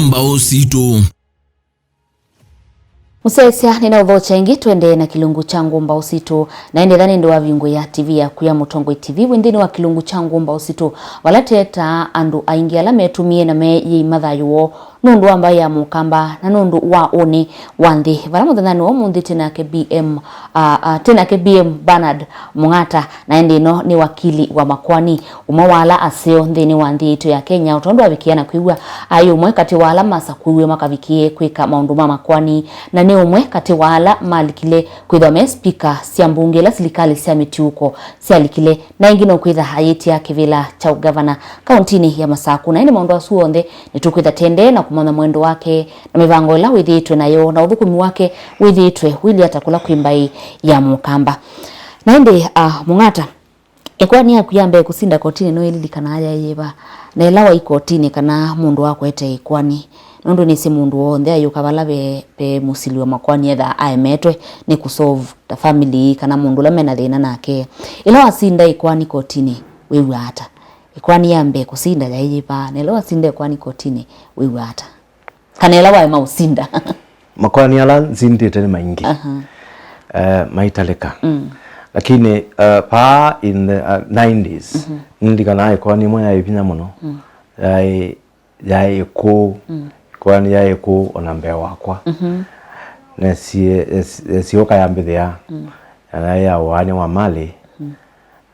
Ngumbau Situ. Musesia nina udhocha ingi tuende na kilungu cha Ngumbau Situ na ende dhani ndo wa viungo ya TV ya kuya Mutongwe TV wendini wa kilungu cha Ngumbau Situ walateta andu aingi ala metumie na me yi mathayo nundu amba ya mukamba na nundu wa oni wandi varamu dhanani wa mundi tena ke BM Bernard Mung'Ata na ende no ni wakili wa makwani umawala aseo ndini wandi ito ya Kenya utondo wa vikia na kuiwa ayo umwe kati wala Masaku uwe makavikie kweka maunduma makwani na ne umwe kati wala malikile kuidhame speaker siambunge la silikali siamiti uko sialikile na ingino kuidha hayeti ya kivila cha ugavana kauntini ya Masaku na ene maundu wa suonde ni tukuitha tende na kumana mwendo wake na mivango ila withitwe na yo na udhukumi wake withitwe wili atakula kuimbai ya mukamba na ende Mung'Ata ekwa ni akuyambe kusinda kotini no ililika haya yeba na elawa ikotini kana mundu wako ete ikwani nondo ni si mundu wonde ayo kabala be musiliwa makwani etha aemetwe ni kusolve the family kana mundu la mena thina nake ila wasinda ikwani kotini wewe hata ikwani yambe kusinda yaiba na ila wasinda ikwani kotini wewe hata kana ila wa mausinda makwani ala zindite ni maingi maitaleka lakini pa in the 90s ndikana ikwani moya ibinya muno yai ko kwani yai ko onambe wakwa na sioka yambithia na ya wani wa mali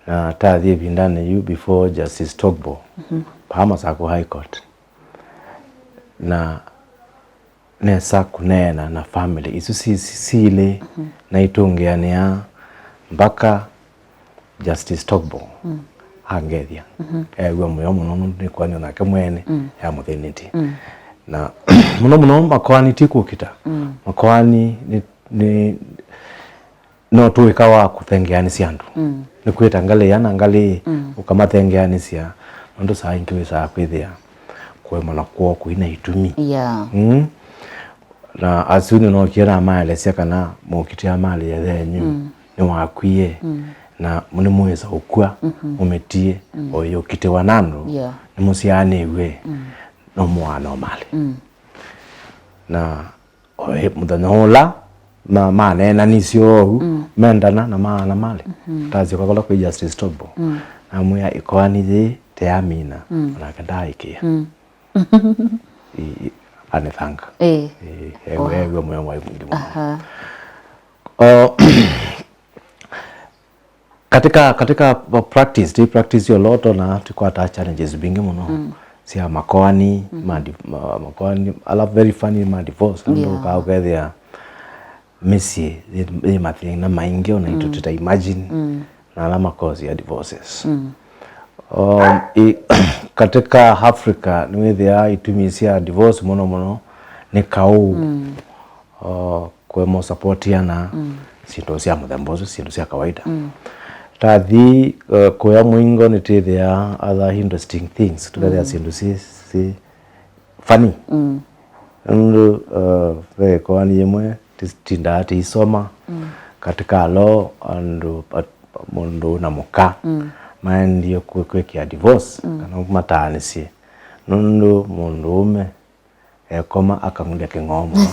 na tathi bindane you before Justice Togbo pa Masaku High Court na nesa kunena na family isu sile na itongeania mpaka Justice Togbo hangethia ewe moyo muno ni kwani onake mwene ya muthiniti na muno makwani tikukita makwani ni no tuika wa kuthengeani ciandu ni kwita ngali yana ngali ukamatengeani cia ndo saa ingi saa kwithia kwe mana kwa kuina itumi na asuni no kira mali cia kana mukitia mali ya thenyu ni wakwie na muni mweza ukua umetie oyo kite wanando ni musiane we no mwana o mali na oye mudanola maana na nisio mendana na maana mali tazi kwa kwa Justice Togbo na muya ikwani de te amina na kada ikia anethanga ewe moyo wa mwingi katika practice yo loto na tukwa ta challenges bingi muno sia makwani makwani ala very funny ma divorce ndo ka ukethia missy the mathing na maingi ona ituta imagine na ala cause ya divorces katika Africa ni wethia itumisia divorce mono ni kau kwa mo supportiana sinto sia mudambozo sinto sia kawaida tathi kwa mwingo ni tethia other interesting things tukathia sinto si funny ndo ve kwa ni yemwe tinda ati isoma katika law ando mundu na muka mandio kwekya divorce kana matanisi ndo mundu ume koma akamunda kengomo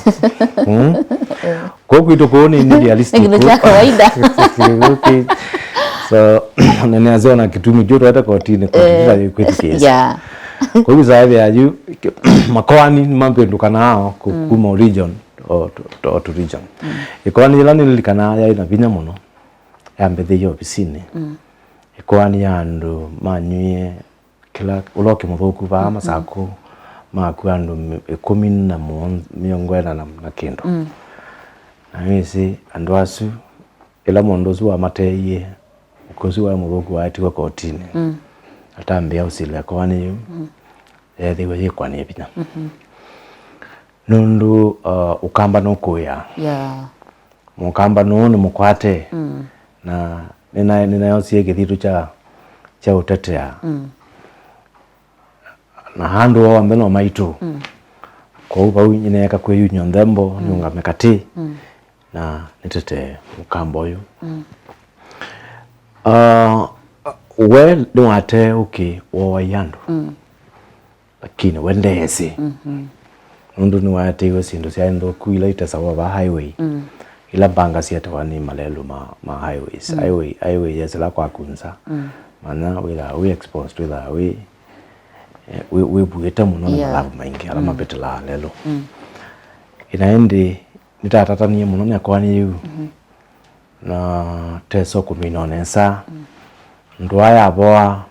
kwa kwito kuone ni realistic ni kawaida so nene azona kitumi joto hata kotini kwa kwiti kesi kwa hiyo zaidi ya juu makwani mambo ndukana hao kuma region to region ikwani ilani nilikana ya ina binya muno yambethe yo bisini ikwani yandu manywie kila uloke muthuku ba Masaku makuandu 10 na kendo na misi andu asu ila mondozu wa mateye ukozi wa muthuku wa ati kwa kotini atambia usile kwani yu thiwe kwani binya nundu ukamba no kuya mukamba no ni mukwate na nina yosie kithitu cha utetea na handu wa mbeno maitu kwa uba nyine yaka kwe union ndembo nyunga mekati na nitete mukamba uyu we niwate uki wa yandu lakini wendezi nundu ni watewe sindu cia ndo kuila itasawa ba highway ila banga cia tawani malelu ma highways highway yesela kwa kunza mana we exposed with we bueta muno na malavu maingi ala mapetela lelo inaende nitatatania muno ni akwani yu na teso kuminonesa ndwaya boa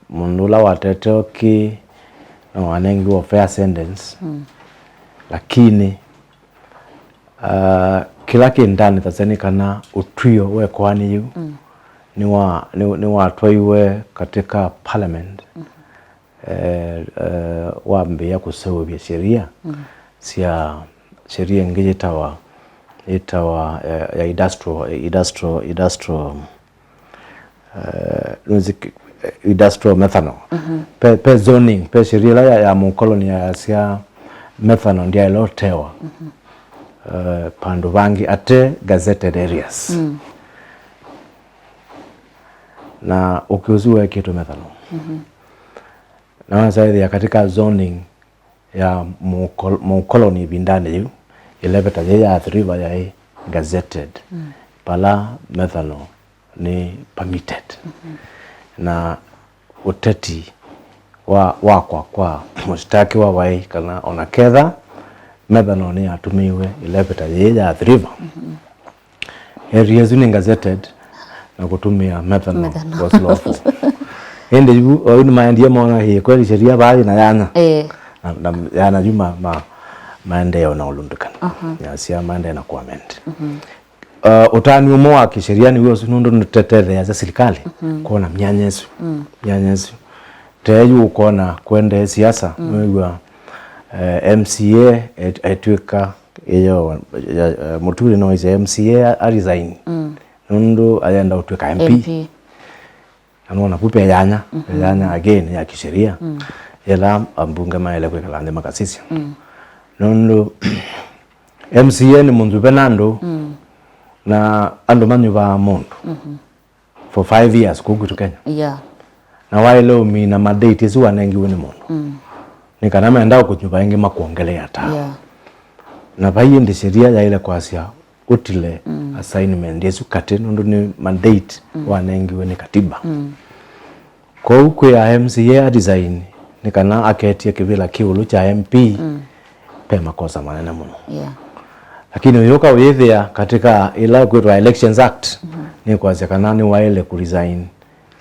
munula watetoki na wanengi wa fair sentence lakini kila kindani taseni kana utrio we kwani yu ni watwaiwe katika parliament wa Mbee ya kusawia sheria sia sheria ngije itawa ya industrial methanol pe zoning pe sheria ya mukoloni ya sia methanol ndia ilotewa pandu vangi ate gazetted areas na ukiuziwa kitu methanol na zaidi ya katika zoning ya mukoloni bindane yu ilebeta ya athiriva ya gazetted pala methanol ni permitted na uteti kwa mustaki wa wai kana onaketha methanol ni atumiwe ilebeta ya athiriva areas ni gazetted na kutumia methanol was lawful ende yu ni maendia mona hii kweli sheria baadhi na yana na yana juma maendeleo na ulundukana ya sia maendeleo na kuament utani umo wa kisheria ni wewe nundo ntetete ya serikali kuona mnyanyesu teyu ukona kwende siasa wewe MCA etweka iyo mutuli no ize MCA a resign nundo ayenda utweka MP anaona pupe yanya again ya kisheria yela ambunge maele kwa kalande makasisi nundo MCA ni mundu benando na ando manyu ba mundu for 5 years kugutu Kenya na wailo mi na madate isu wanengi wene mundu nikana meenda kunyumba ingi makuongelea ta na bayi ndi sheria ya ile kwasia utile assignment yesu kate nundo ni mandate wanengi wene katiba kwa huko ya MCA design nikana aketie kivila kiulu cha MP pe makosa manene muno lakini uyoka wethia katika ila kwa Elections Act ni kwasia kana ni waile ku resign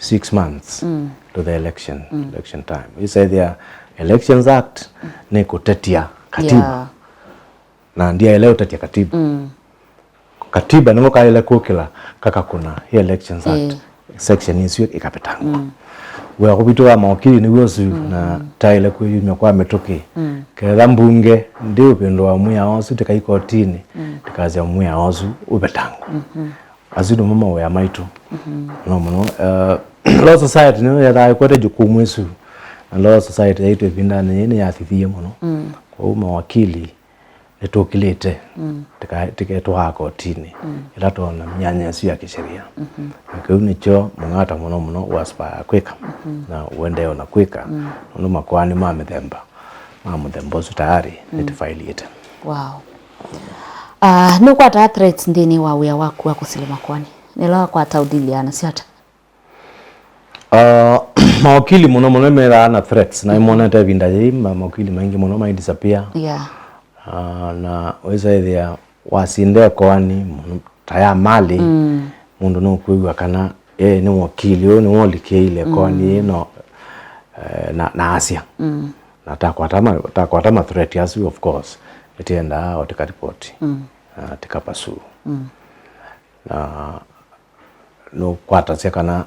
6 months to the election time. You say the Elections Act ni kutetia katiba na ndia ile utetia katiba katiba ningo kaile kukila kaka kuna hii Elections Act section isio ikapetanga wa kubitoa mawakili ni wosu na taile kuyumya kwa metoke kera mbunge ndio upendo wa muya osu tikaikotini tikaza muya osu ubetangu azido mama wa maitu no law society no ya dai kwete jukumu esu na law society yetu bindana yene ya thithie muno kwa mawakili netokilete tikaitwa kotini ila tona myanya sio ya kisheria kwa nicho Mung'Ata muno waspire kweka na uendeo na kweka ndo makwani mamethemba su tayari nitifailiete no kwata threats ndini wa wia waku wa kusilima kwani nila kwa taudiliana siata mawakili muno mera na threats na imona ta vinda mawakili maingi muno mai disappear na weza idea wasinde kwani taya mali mundu no kuigwa kana ni wakili ni wolike ile kwani no na Asia na takwata ma threat yasu of course itienda otika report tikapasu na no kwata sekana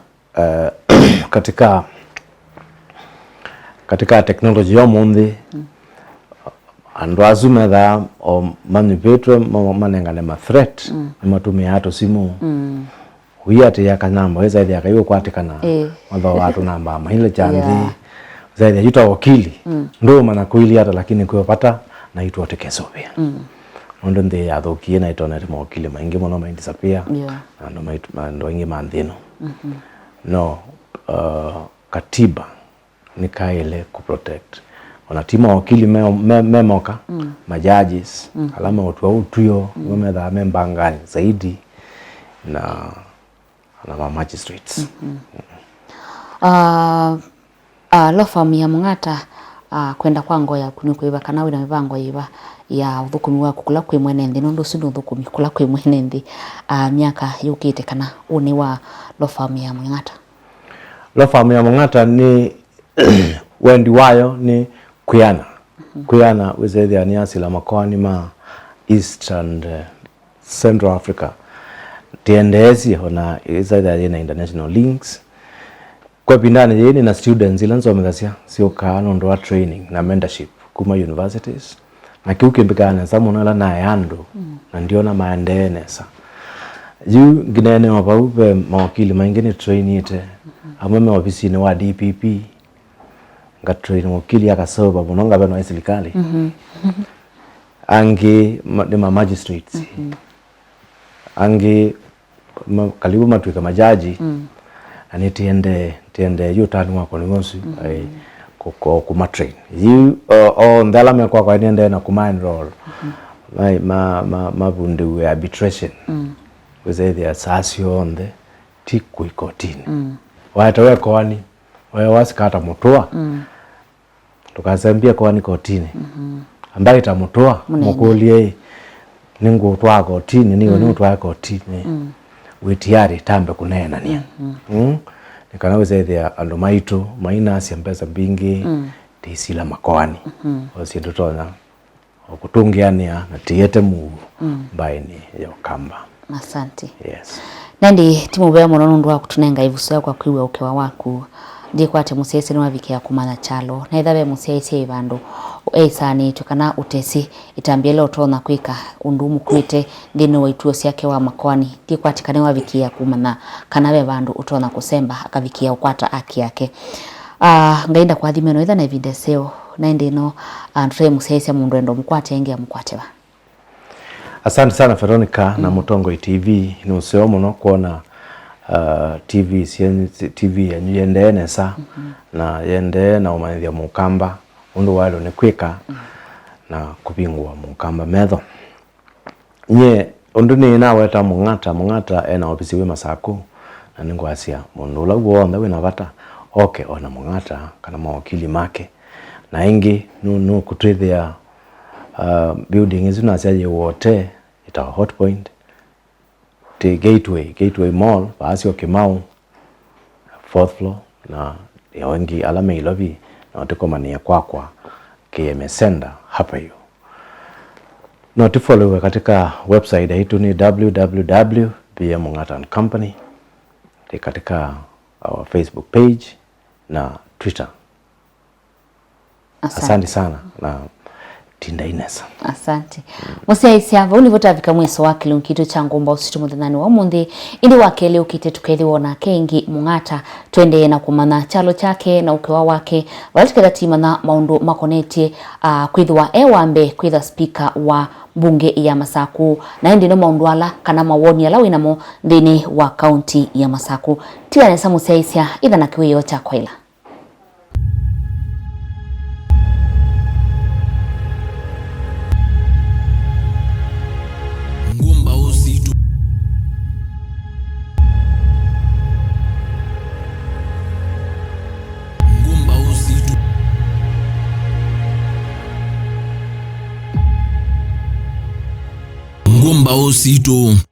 katika technology ya mundi andu azume da o manipulate manengane ma threat matumia ato simu huyate ya kanamba weza ya kayo kwatikana mwa watu namba mahile chandi zaidi yuta wakili ndo maana kuili hata lakini kupata na itu otekeso pia ndo ndi ya dokie na itona mo wakili maingi mono maingi sapia ndo ingi mandino no katiba ni kaile ku protect ona tima wakili memoka majudges alama utuyo wametha membangani zaidi na magistrates. Law firm ya Mung'Ata kwenda kwa ngoya kunikuiba kana wina mibango iba ya uthukumi wa kukula kwi mwene nthi nondo sindu uthukumi kula kwi mwene nthi miaka yukite kana uni wa law firm ya Mung'Ata. Law firm ya Mung'Ata ni wendi wayo ni kuyana wizethia ni asila makoani ma East and Central Africa tiendezi ona izethia na international links kwa bindani yeni na students ila nzomethasia sioka nondo wa training na mentorship kuma universities na kiukembikana samu na na yando na ndiona maendenesa juu nginene mabaube mawakili mangine trainite ameme ofisi ni wa DPP nga train wakili akasoba bononga bano wa serikali angi ni magistrates angi kalibu matuika majaji ani tiende yutani wako ni ngosu kuma train you ndala me kwa niende na kuma enroll mabunde we arbitration weze the asasio onde tiku ikotini watawe kwani wewe wasikata mutua tukazambia kwani kotini ambaye tamutua mukulie ningu twa kotini niyo ni twa kotini witiari tambe kunena nia nikana wezethia andu maitu maina cia mpesa mbingi tisila makoani osindu tona okutungiania na tiete mu baini ya kamba. Asante. Yes. Nandi timu bya muno nundu wa kutunenga ivuso kwa kwiwe ukewa waku ndikwate musiese ni wavikia kumana chalo na ithabe musiese ibandu eisani tukana utesi itambiele otona kwika undumu kwite ndino waituo siake wa makwani ndikwate kana wavikia kumana kana be bandu utona kusemba akavikia ukwata aki yake ngaenda kwa thimeno itha na evideseo na ndino andre musiese mundu endo mkwate enge mkwatewa. Asante sana Veronica na Mutongo TV ni useo muno kuona TV ya yende nesa na yende na umanyithia mukamba undu walo ni kwika na kupingwa mukamba metho nye undu ni na weta Mung'Ata ena ofisi we Masaku na ningwasia mundu la wona wina bata okay ona Mung'Ata kana mawakili make na ingi no kutwithia building izu na cia wote ita hot point the gateway mall baasio Kimau 4th floor na wengi alama ilobi na watakomania kwakwa KMSenda hapa hiyo na tufollow katika website yetu ni www.bmung'ata.company katika our Facebook page na Twitter. Asante sana na tinda inesa. Asante. Musiaisi hava ulivotavika mweso wake lunkitu cha Ngumbau Situ muthanani wa mundi ili wakele ukite tukethiwona kengi Mung'Ata twende na kumana chalo chake na ukewa wake walatiketha timana maundu makonetie kwithwa Mbee kwitha speaker wa bunge ya Masaku na ndino maundu ala kana mawoni ala winamo ndini wa county ya Masaku tiwa nesa musiaisi itha na kiwiyo cha kwaila. Ngumbau Situ.